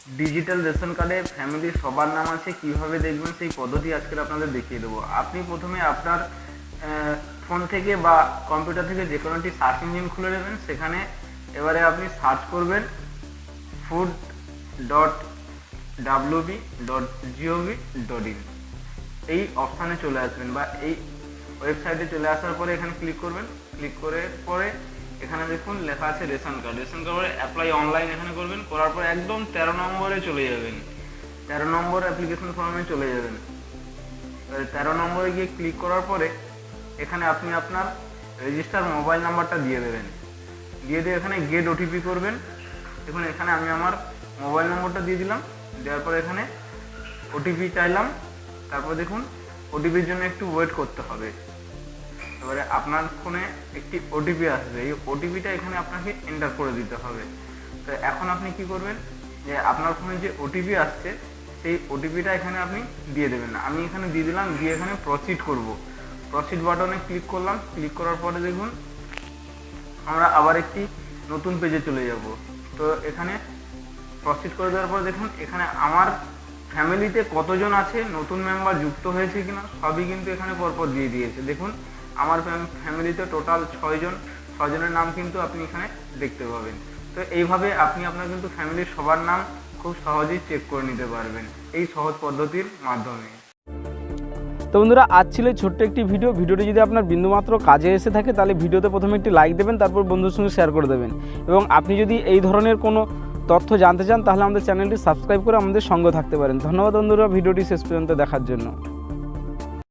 Digital ration কার্ডে ফ্যামিলির সবার নাম আছে, কিভাবে দেখবেন সেই পদ্ধতি আজকে আপনাদের দেখিয়ে দেবো। আপনি প্রথমে আপনার ফোন থেকে বা কম্পিউটার থেকে যে কোনো একটি সার্চ ইঞ্জিন খুলে নেবেন। সেখানে এবারে আপনি সার্চ করবেন food.wb.gov.in, এই অপশানে চলে আসবেন বা এই ওয়েবসাইটে চলে আসার পরে এখানে ক্লিক করবেন। ক্লিক করে পরে এখানে দেখুন লেখা আছে রেশন কার্ড। রেশন কার্ডে অ্যাপ্লাই অনলাইন এখানে করবেন। করার পরে একদম 13 নম্বরে চলে যাবেন, 13 নম্বর অ্যাপ্লিকেশন ফর্মে চলে যাবেন। 13 নম্বরে গিয়ে ক্লিক করার পরে এখানে আপনি আপনার রেজিস্টার মোবাইল নাম্বারটা দিয়ে দেবেন। দিয়ে এখানে গেট ওটিপি করবেন। দেখুন এখানে আমি আমার মোবাইল নম্বরটা দিয়ে দিলাম। দেওয়ার পরে এখানে ওটিপি চাইলাম। তারপর দেখুন ওটিপির জন্য একটু ওয়েট করতে হবে। এবারে আপনার ফোনে একটি ওটিপি আসবে, এই ওটিপিটা এখানে আপনাকে এন্টার করে দিতে হবে। তো এখন আপনি কি করবেন, যে আপনার ফোনে যে ওটিপি আসছে সেই ওটিপিটা এখানে আপনি দিয়ে দেবেন। আমি এখানে দিয়ে দিলাম, দিয়ে এখানে প্রসিড করব। প্রসিড বাটনে ক্লিক করলাম। ক্লিক করার পরে দেখুন আমরা আবার একটি নতুন পেজে চলে যাব। তো এখানে প্রসিড করে দেওয়ার পর দেখুন এখানে আমার ফ্যামিলিতে কতজন আছে, নতুন মেম্বার যুক্ত হয়েছে কিনা সবই কিন্তু এখানে পরপর দিয়ে দিয়েছে। দেখুন আমার ফ্যামিলিতে টোটাল 6 জন, 6 জনের নাম কিন্তু আপনি এখানে দেখতে পাবেন। তো এইভাবে আপনি আপনার কিন্তু ফ্যামিলির সবার নাম খুব সহজেই চেক করে নিতে পারবেন এই সহজ পদ্ধতির মাধ্যমে। তো বন্ধুরা, আজ ছিল ছোট্ট একটি ভিডিওটি যদি আপনার বিন্দুমাত্র কাজে এসে থাকে তাহলে ভিডিওতে প্রথমে একটি লাইক দেবেন, তারপর বন্ধুর সঙ্গে শেয়ার করে দেবেন। এবং আপনি যদি এই ধরনের কোনো তথ্য জানতে চান তাহলে আমাদের চ্যানেলটি সাবস্ক্রাইব করে আমাদের সঙ্গে থাকতে পারেন। ধন্যবাদ বন্ধুরা ভিডিওটি শেষ পর্যন্ত দেখার জন্য।